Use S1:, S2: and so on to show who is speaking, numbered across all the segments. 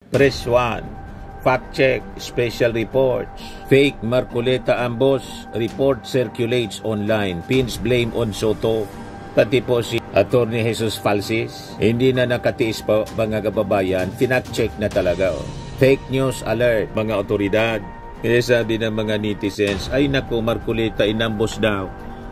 S1: Press 1. Fact check, special reports. Fake Marcoleta ambush report circulates online. Pins blame on Soto. Pati po si Attorney Jesus Falsis. Hindi na nakatiis pa mga kababayan. Fact check na talaga. Fake news alert mga otoridad. Kaya sabi ng mga netizens, ay naku, Marcoleta inambush daw.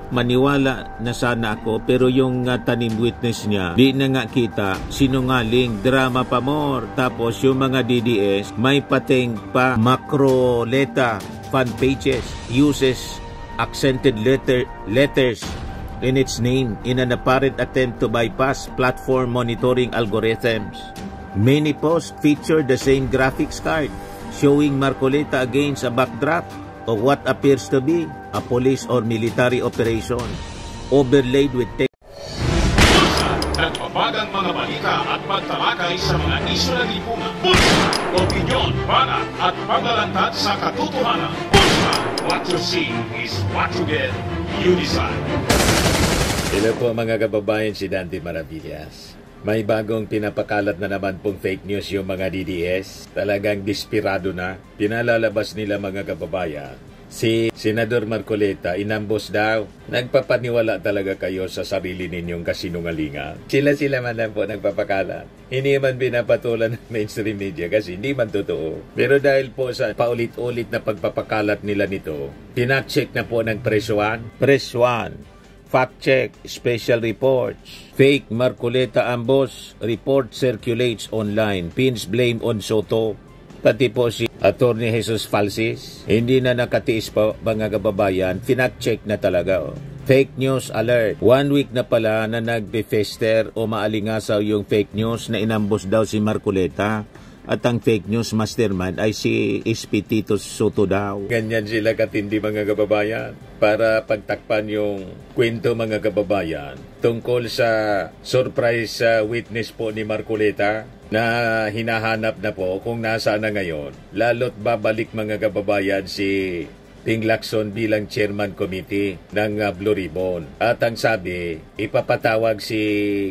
S1: Maniwala na sana ako, pero yung tanim witness niya, di na nga kita, sinungaling, drama pa more. Tapos yung mga DDS, may pating pa Marcoleta fan pages, uses accented letters in its name in an apparent attempt to bypass platform monitoring algorithms. Many posts feature the same graphics card, showing Marcoleta against a backdrop of what appears to be a police or military operation, overlaid with text.
S2: Nagpapagang mga balita at pagtalakay sa mga isyu na lipungan. Bulsa! Opinyon, banat at paglalantad sa katotohanan. Bulsa! What you see is what you get. You decide.
S1: Hello po mga kababayan, si Dante Maravillas. May bagong pinapakalat na naman pong fake news yung mga DDS. Talagang desperado na. Pinalalabas nila mga kababayan. Si Senador Marcoleta, inambos daw. Nagpapaniwala talaga kayo sa sarili ninyong kasinungalingan. Sila man lang po nagpapakalat. Hindi man pinapatulan ng mainstream media kasi hindi man totoo. Pero dahil po sa paulit-ulit na pagpapakalat nila nito, pinacheck na po ng Press 1. Press 1. Fact check, special reports. Fake Marcoleta ambush report circulates online. Pins blame on Soto. Pati po si Attorney Jesus Falsis. Hindi na nakatiis pa mga kababayan. Fact check na talaga. Fake news alert. 1 week na pala na nagbe-fester o maalingasaw yung fake news na inambush daw si Marcoleta. At ang fake news mastermind ay si SP Tito Soto daw. Ganyan sila katindi mga kababayan. Para pagtakpan yung kwento mga kababayan tungkol sa surprise witness po ni Marcoleta na hinahanap na po kung nasa na ngayon. Lalo't babalik mga kababayan si Ting Lacson bilang chairman committee ng Blue Ribbon. At ang sabi, ipapatawag si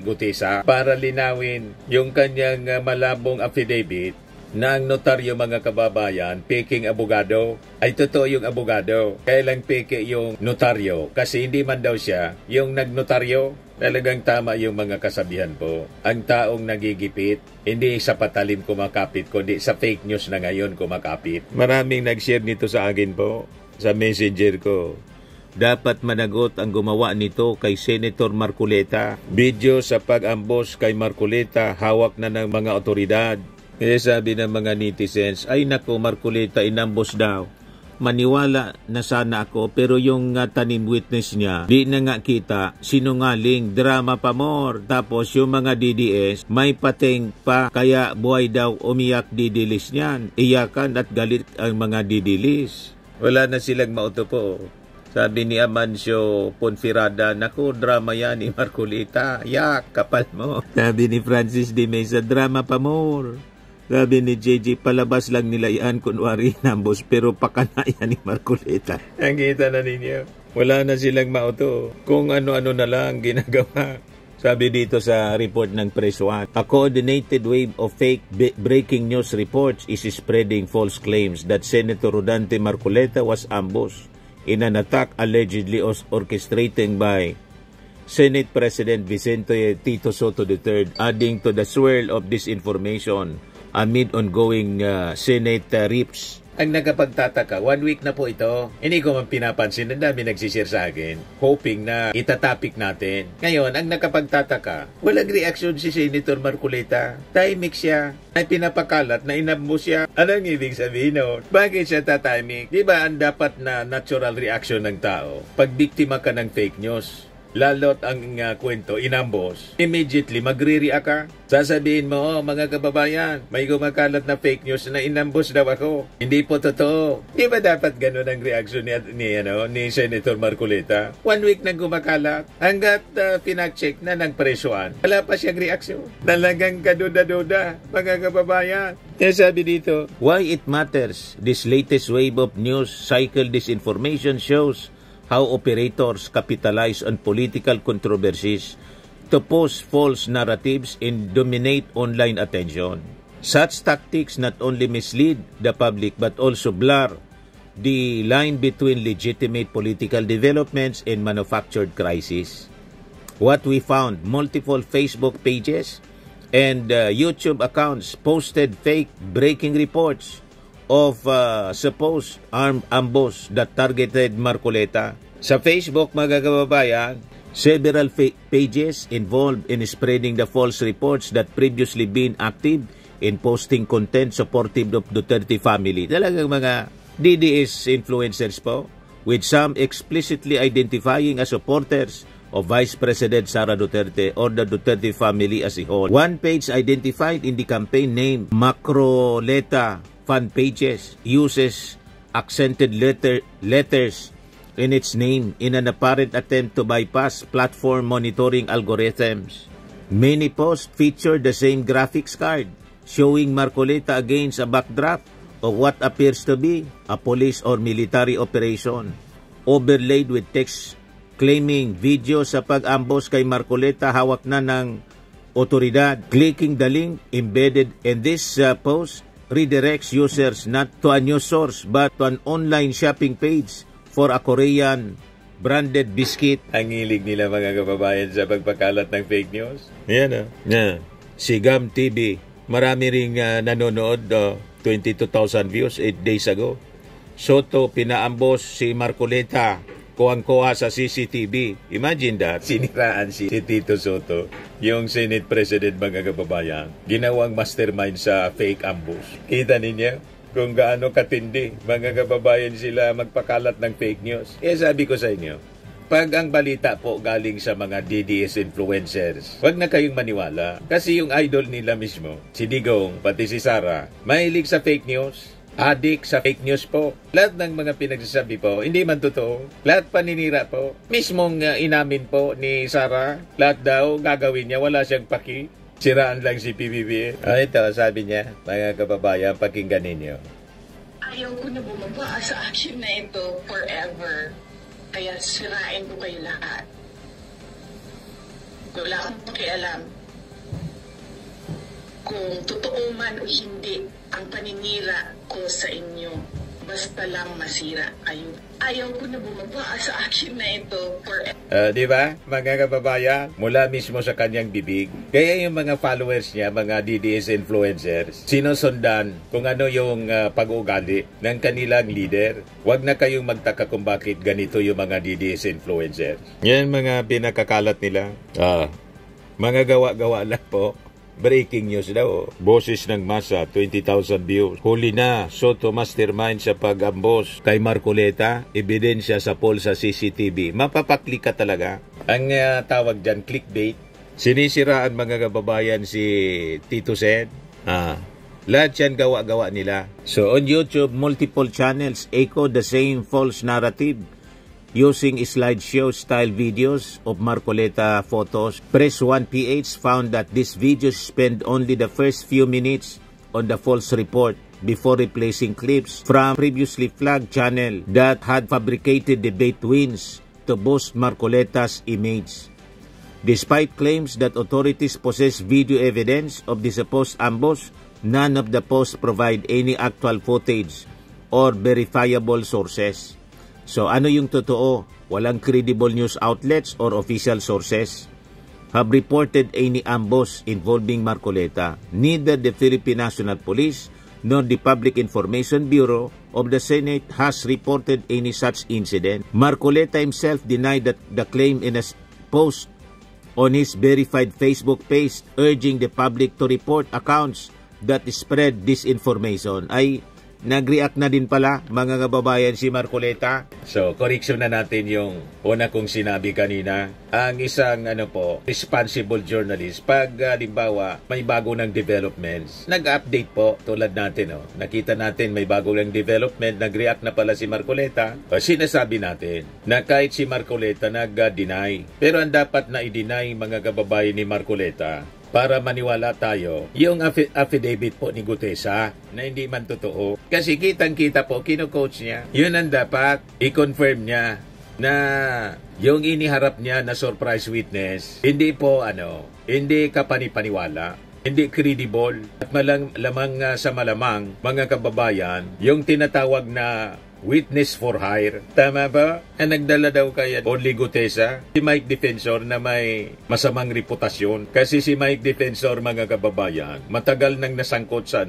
S1: Gutesa para linawin yung kanyang malabong affidavit na ang notaryo mga kababayan, peking abogado, ay totoo yung abogado. Kailang peke yung notaryo kasi hindi man daw siya yung nagnotaryo. Talagang tama yung mga kasabihan po. Ang taong nagigipit, hindi sa patalim kumakapit, kundi sa fake news na ngayon kumakapit. Maraming nag-share nito sa akin po, sa messenger ko. Dapat managot ang gumawa nito kay Senator Marcoleta. Video sa pag-ambos kay Marcoleta, hawak na ng mga otoridad. Kaya sabi ng mga netizens, ay naku, Marcoleta inambos daw. Maniwala na sana ako, pero yung tanim witness niya, di na nga kita, sinungaling, drama pa more. Tapos yung mga DDS, may pating pa, kaya buhay daw umiyak didilis niyan. Iyakan at galit ang mga didilis. Wala na silang mauto po. Sabi ni Amancio Ponferrada, naku, drama yan ni Marcoleta. Yak, kapal mo. Sabi ni Francis de Mesa, drama pa more. Sabi ni JJ, palabas lang nila yan, kunwari nambos, pero pakana yan ni Marcoleta. Ang kita na ninyo. Wala na silang mauto. Kung ano-ano na lang ginagawa. Sabi dito sa report ng Press 1, a coordinated wave of fake breaking news reports is spreading false claims that Senator Rodante Marcoleta was ambushed in an attack allegedly orchestrated by Senate President Vicente Tito Soto III, adding to the swirl of disinformation amid ongoing Senate rips. Ang nagkapagtataka, 1 week na po ito. Hindi ko man pinapansin, ang dami nagsishare sa akin, hoping na itatapik natin. Ngayon, ang nakapagtataka, walang reaksyon si Senator Marcoleta. Timing siya. Ay pinapakalat na inambos siya. Anong ibig sabihin nun? Bakit siya tatiming? Di ba ang dapat na natural reaction ng tao? Pag biktima ka ng fake news, lalot ang kwento, inambos, immediately magre-react ka. Sasabihin mo, mga kababayan, may gumakalat na fake news na inambos daw ako. Hindi po totoo. Di ba dapat ganun ang reaction ni Senator Marcoleta? 1 week nang gumakalat. Hanggat pinacheck na ng presyuan, wala pa siyang reaksyon. Talagang kaduda-duda, mga kababayan. Kaya sabi dito, why it matters, this latest wave of news cycle disinformation shows how operators capitalize on political controversies to post false narratives and dominate online attention. Such tactics not only mislead the public but also blur the line between legitimate political developments and manufactured crises. What we found, multiple Facebook pages and YouTube accounts posted fake breaking reports of supposed armed ambush that targeted Marcoleta. Sa Facebook, mga kababayan, several pages involved in spreading the false reports that previously been active in posting content supportive of Duterte family. Talagang mga DDS influencers po, with some explicitly identifying as supporters of Vice President Sara Duterte or the Duterte family as a whole. One page identified in the campaign name Macroleta fan pages uses accented letters in its name in an apparent attempt to bypass platform monitoring algorithms. Many posts feature the same graphics card showing Marcoleta against a backdrop of what appears to be a police or military operation, overlaid with text claiming video sa pag-ambush kay Marcoleta hawak na ng otoridad. Clicking the link embedded in this post redirects users not to a news source but to an online shopping page for a Korean branded biscuit. Ang hilig nila mga kababayan sa pagpakalat ng fake news. Yan si Gam TV, marami ring nanonood, 22,000 views 8 days ago. Soto, pinaambos si Marcoleta, kuwang-kuha sa CCTV. Imagine that. Siniraan si Tito Soto, yung Senate President mga kababayan, ginawang mastermind sa fake ambush. Kita ninyo kung gaano katindi mga kababayan sila magpakalat ng fake news. Sabi ko sa inyo, pag ang balita po galing sa mga DDS influencers, wag na kayong maniwala. Kasi yung idol nila mismo, si Digong, pati si Sara, mahilig sa fake news. Adik sa fake news po. Lahat ng mga pinagsasabi po, hindi man totoo. Lahat paninira po. Mismong inamin po ni Sara, lahat daw gagawin niya, wala siyang paki. Siraan lang si PBBM. Ito, sabi niya, mga kababayan, pakinggan ninyo.
S3: Ayaw ko na bumaba sa action na ito forever. Kaya sirain ko kayo lahat. Wala akong pakialam kung totoo man o hindi ang paninira ko sa inyo. Basta lang masira kayo. Ayaw ko na bumaba sa action na ito forever.
S1: Di ba, mga kababayan? Mula mismo sa kanyang bibig. Kaya yung mga followers niya, mga DDS influencers, sinusundan kung ano yung pag-ugali ng kanilang leader. Huwag na kayong magtaka kung bakit ganito yung mga DDS influencers. Yan mga pinakakalat nila. Mga gawa-gawa lang po. Breaking news daw. Boses ng masa, 20,000 views. Huli na, Soto mastermind sa pag-ambos kay Marcoleta. Ebidensya sa poll sa CCTV. Mapapaklik ka talaga. Ang tawag dyan, clickbait. Sinisiraan mga kababayan si Tito Sen. Lahat yan gawa-gawa nila. So on YouTube, multiple channels echo the same false narrative using slideshow-style videos of Marcoleta photos. Press 1PH found that these videos spend only the first few minutes on the false report before replacing clips from previously flagged channel that had fabricated debate wins to boost Marcoleta's image. Despite claims that authorities possess video evidence of the supposed ambush, none of the posts provide any actual footage or verifiable sources. So ano yung totoo? Walang credible news outlets or official sources have reported any ambush involving Marcoleta. Neither the Philippine National Police nor the Public Information Bureau of the Senate has reported any such incident. Marcoleta himself denied that the claim in a post on his verified Facebook page urging the public to report accounts that spread disinformation. Ay nag-react na din pala mga kababayan si Marcoleta. So, correction na natin yung una kong sinabi kanina. Ang isang responsible journalist, pag halimbawa may bago ng developments, nag-update po tulad natin. Nakita natin may bago ng development, nag-react na pala si Marcoleta. Sinasabi natin na kahit si Marcoleta nag-deny. Pero ang dapat na i-deny mga kababayan ni Marcoleta, para maniwala tayo, yung affidavit po ni Gutesa na hindi man totoo. Kasi kitang-kita po, kino-coach niya. Yun ang dapat i-confirm niya na yung iniharap niya na surprise witness, hindi po hindi ka panipaniwala. hindi credible. At lamang sa malamang, mga kababayan, yung tinatawag na witness for hire. Tama ba? Nagdala daw kaya Orly Gutesa, si Mike Defensor na may masamang reputasyon. Kasi si Mike Defensor, mga kababayan, matagal nang nasangkot sa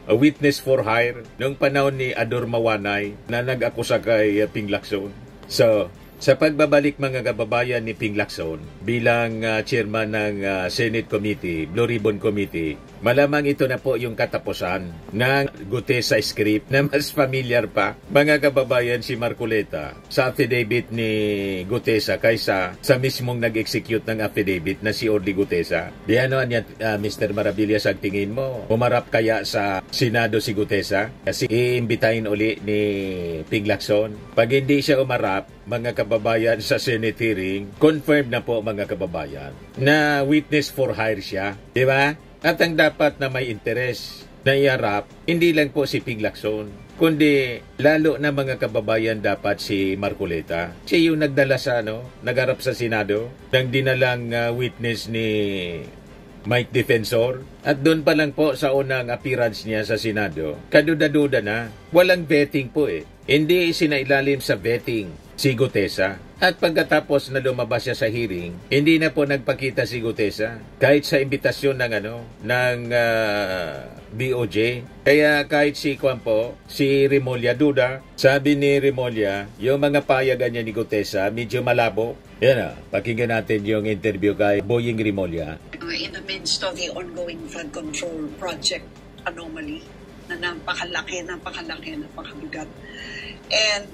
S1: a witness for hire noong panahon ni Ador Mawanay na nag-akusa kay Ping Lacson. So, sa pagbabalik, mga kababayan, ni Ping Lacson bilang chairman ng Senate Committee, Blue Ribbon Committee, malamang ito na po yung katapusan ng Gutesa script na mas familiar pa, mga kababayan, si Marcoleta sa affidavit ni Gutesa kaysa sa mismong nag-execute ng affidavit na si Orly Gutesa. Di ano yan, Mr. Maravillas, ang tingin mo? Umarap kaya sa Senado si Gutesa? Kasi iimbitahin uli ni Ping Lacson. Pag hindi siya umarap, mga kababayan, sa Senate hearing, confirmed na po, mga kababayan, na witness for hire siya. Di ba? At ang dapat na may interes na iharap, hindi lang po si Ping Lacson, kundi lalo na, mga kababayan, dapat si Marcoleta. Siya yung nagdala sa nagharap sa Senado ng dinalang witness ni Mike Defensor. At doon pa lang po sa unang appearance niya sa Senado, kaduda-duda na. Walang vetting po Hindi sinailalim sa vetting si Gutesa. At pagkatapos na lumabas siya sa hearing, hindi na po nagpakita si Gutesa kahit sa imbitasyon ng DOJ. Kaya kahit si Remulla duda, sabi ni Remulla, yung mga payagan niya ni Gutesa medyo malabo. Yan pakinggan natin yung interview kay Boying Remulla.
S4: In the midst of the ongoing flood control project anomaly na napakabigat. And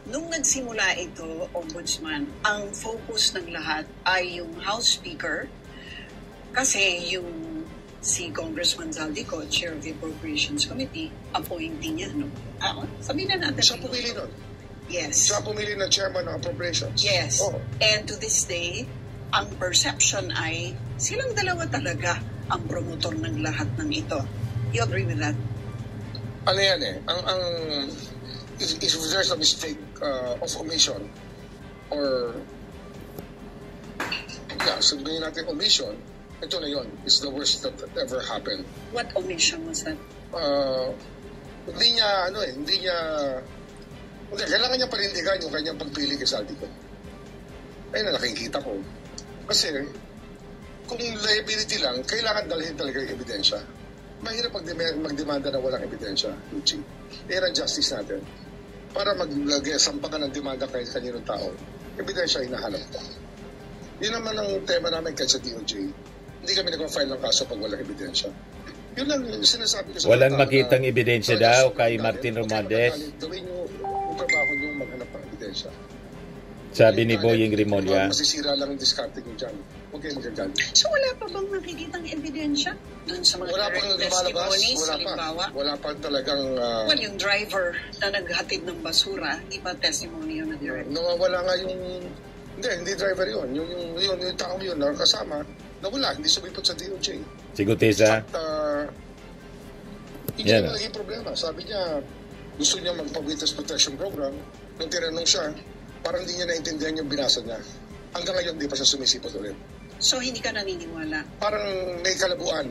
S4: nung nagsimula ito, Ombudsman, ang focus ng lahat ay yung House Speaker kasi yung si Congressman Zaldico, Chair of the Appropriations Committee, appointee niya, sabihin na natin.
S5: Siya pumili nun?
S4: Yes.
S5: Siya pumili ng Chairman ng Appropriations?
S4: Yes. Oh. And to this day, ang perception ay silang dalawa talaga ang promotor ng lahat ng ito. You agree with that?
S5: Ano yan if there's a mistake of omission or sabihin natin omission, ito na yon is the worst that ever happened.
S4: What omission was that?
S5: Hindi kailangan niya panindigan yung kanyang pagpili kay Zaldico. Ayun na nakikita ko. Kasi kung liability lang, kailangan dalhin talaga yung ebidensya. Mahirap magdemanda na walang ebidensya. Yan ang justice natin. Para magsampakan ng demanda kahit kaninong tao, ebidensya hinahanap ko. Yun naman ang tema namin kahit sa DOJ. Hindi kami nag-file ng kaso pag walang ebidensya. Yun lang sinasabi ko sa
S1: walang makitang ebidensya daw kay Martin Romualdez.
S5: Gawin nyo yung trabaho nyo maghanap ng ebidensya.
S1: Sabi ni Boying Remulla.
S5: Masisira lang ang discarding nyo dyan. Huwag kayo magagalit.
S4: So wala pa bang nakikitang ebidensya doon sa mga testimonies?
S5: Wala pa talagang...
S4: well, yung driver na naghatid ng basura, iba testimony yun na direct.
S5: Nawawala nga yung... Hindi driver yun. Yung taong yun na kasama, nawala. Hindi sumipot sa DOJ.
S1: Si Gutesa?
S5: At hindi na naging problema. Sabi niya, gusto niya magpa-witness protection program. Nung tinanong siya, parang hindi niya naintindihan yung binasa niya. Hanggang ngayon, hindi pa siya sumisipot ulit.
S4: So, hindi ka naniniwala?
S5: Parang may kalabuan.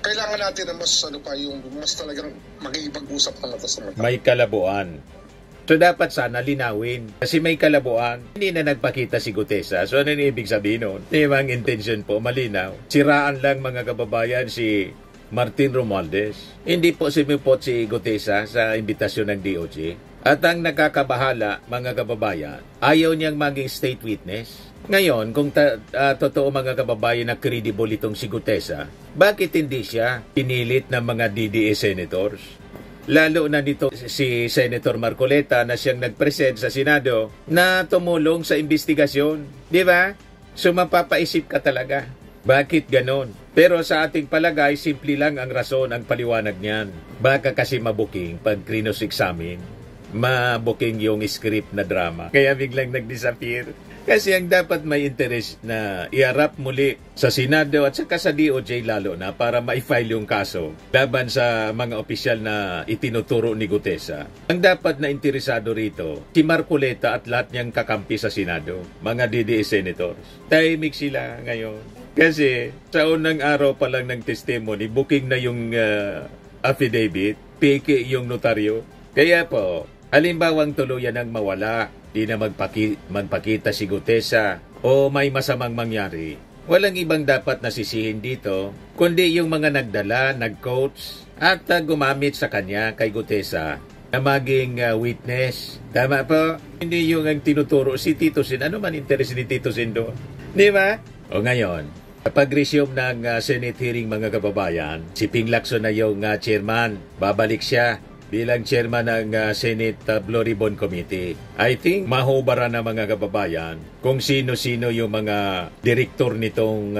S5: Kailangan natin na mas talagang makikipag-usap ng mata sa mata.
S1: May kalabuan. So, dapat sana linawin. Kasi may kalabuan. Hindi na nagpakita si Gutesa. So, ano ibig sabihin nun? Ang intention po, malinaw. Siraan lang, mga kababayan, si Martin Romualdez. Hindi po sumipot si Gutesa sa imbitasyon ng DOJ. At ang nakakabahala, mga kababayan, ayaw niyang maging state witness. Ngayon, kung totoo, mga kababayan, na credible itong si Gutesa, bakit hindi siya pinilit ng mga DDS senators? Lalo na nito si Senator Marcoleta na siyang nag-present sa Senado na tumulong sa investigasyon. Di ba? So mapapaisip ka talaga. Bakit ganon? Pero sa ating palagay, simple lang ang rason, ang paliwanag niyan. Baka kasi mabuking pag cross-examine, mabuking yung script na drama. Kaya biglang nag-disappear. Kasi ang dapat may interest na iharap muli sa Senado at saka sa DOJ lalo na para ma-file yung kaso laban sa mga opisyal na itinuturo ni Gutesa. Ang dapat na interesado rito, si Marcoleta at lahat niyang kakampi sa Senado, mga DDS senators. Tahimik sila ngayon. Kasi sa unang araw pa lang ng testimony, booking na yung affidavit, peke yung notaryo. Kaya po, halimbawang tuluyan ang mawala, di na magpakita si Gutesa o may masamang mangyari, walang ibang dapat nasisihin dito, kundi yung mga nagdala, nag-coach, at gumamit sa kanya kay Gutesa na maging witness. Tama po? Hindi yung ang tinuturo si Tito Sen. Ano man interest ni Tito Sen doon? Di ba? O ngayon, kapag resume ng Senate hearing mga kababayan, si Ping Lacson na yung chairman. Babalik siya bilang chairman ng Senate Blue Ribbon Committee. I think mahubara na mga kababayan kung sino-sino yung mga direktor nitong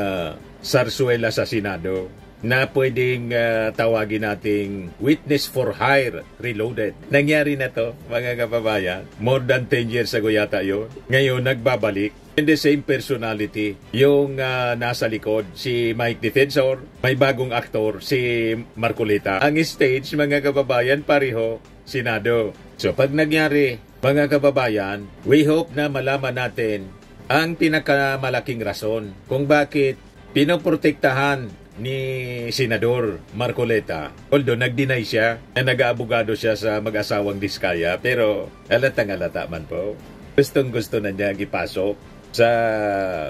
S1: Zarzuela sa Senado na pwedeng tawagin nating witness for hire reloaded. Nangyari na to, mga kababayan. More than 10 years ago yata yun. Ngayon, nagbabalik. And the same personality, yung nasa likod, si Mike Defensor, may bagong aktor, si Marcoleta. Ang stage, mga kababayan, pareho, Senado. So, pag nangyari, mga kababayan, we hope na malaman natin ang pinakamalaking rason kung bakit pinoprotektahan ni Senador Marcoleta. Although nag-deny siya na nag-aabogado siya sa mag-asawang Diskaya, pero halatang-halata man po. Gustong-gusto na niya ipasok sa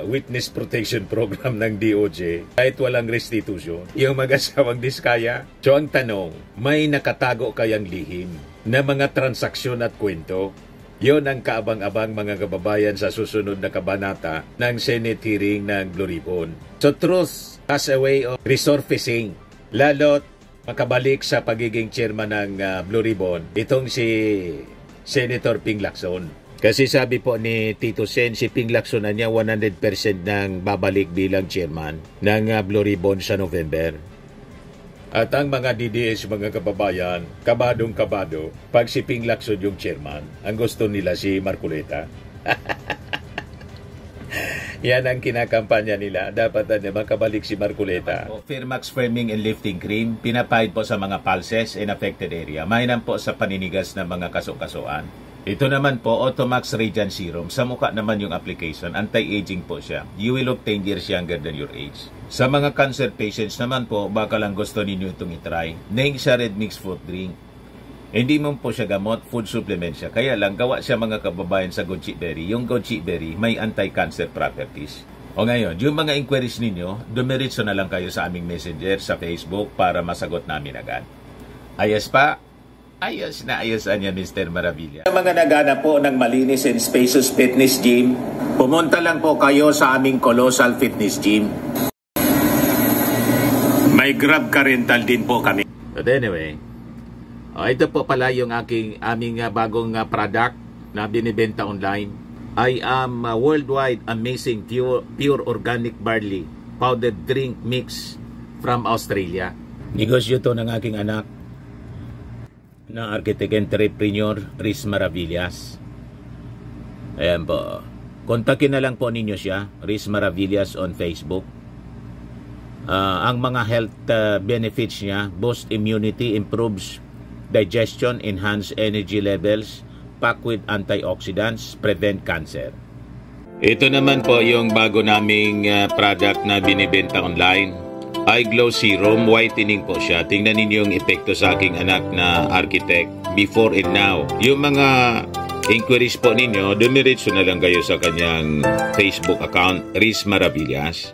S1: Witness Protection Program ng DOJ kahit walang restitution yung mag-asawang Diskaya. So ang tanong, may nakatago kayang lihim na mga transaksyon at kwento? Yon ang kaabang-abang mga kababayan sa susunod na kabanata ng Senate hearing ng Blue Ribbon. So truth as a way of resurfacing, lalo't makabalik sa pagiging chairman ng Blue Ribbon, itong si Senator Ping Lacson. Kasi sabi po ni Tito Sen, si Ping Lacson na niya 100% nang babalik bilang chairman ng Blue Ribbon sa November. At ang mga DDS, mga kababayan, kabadong-kabado, pag si Ping Lacson yung chairman, ang gusto nila si Marcoleta. Yan ang kinakampanya nila. Dapat na makabalik si Marcoleta. Firmax Firming and Lifting Cream, pinapahid po sa mga pulses in affected area. Mainam po sa paninigas ng mga kaso-kasuan. Ito naman po, Automax Radiant Serum. Sa mukha naman yung application. Anti-aging po siya. You will look 10 years younger than your age. Sa mga cancer patients naman po, baka lang gusto ninyo itong itry. Ning siya Red Mix Fruit Drink. Hindi mo po siya gamot, food supplement siya. Kaya lang, gawa siya mga kababayan sa goji berry. Yung goji berry, may anti-cancer properties. O ngayon, yung mga inquiries ninyo, dumiritso na lang kayo sa aming messenger sa Facebook para masagot namin agad. Ayos pa? Ayos na ayos niya, Mr. Maravilla. Sa mga naghanap po ng malinis and spacious fitness gym, pumunta lang po kayo sa aming Colossal Fitness Gym. May Grab car rental din po kami. But anyway, ito po pala yung aming bagong product na binibenta online. I am worldwide amazing pure organic barley powdered drink mix from Australia. Negosyo to ng aking anak na architect entrepreneur Riz Maravillas. Ayan po. Kontakin na lang po ninyo siya, Riz Maravillas on Facebook. Ang mga health benefits niya, boost immunity, improves digestion, enhance energy levels, packed with antioxidants, prevent cancer. Ito naman po yung bago naming product na binibenta online. Eye Glow Serum, whitening po siya. Tingnan ninyo yung epekto sa aking anak na architect before and now. Yung mga inquiries po ninyo, dumiretso na lang kayo sa kanyang Facebook account, Riz Maravillas.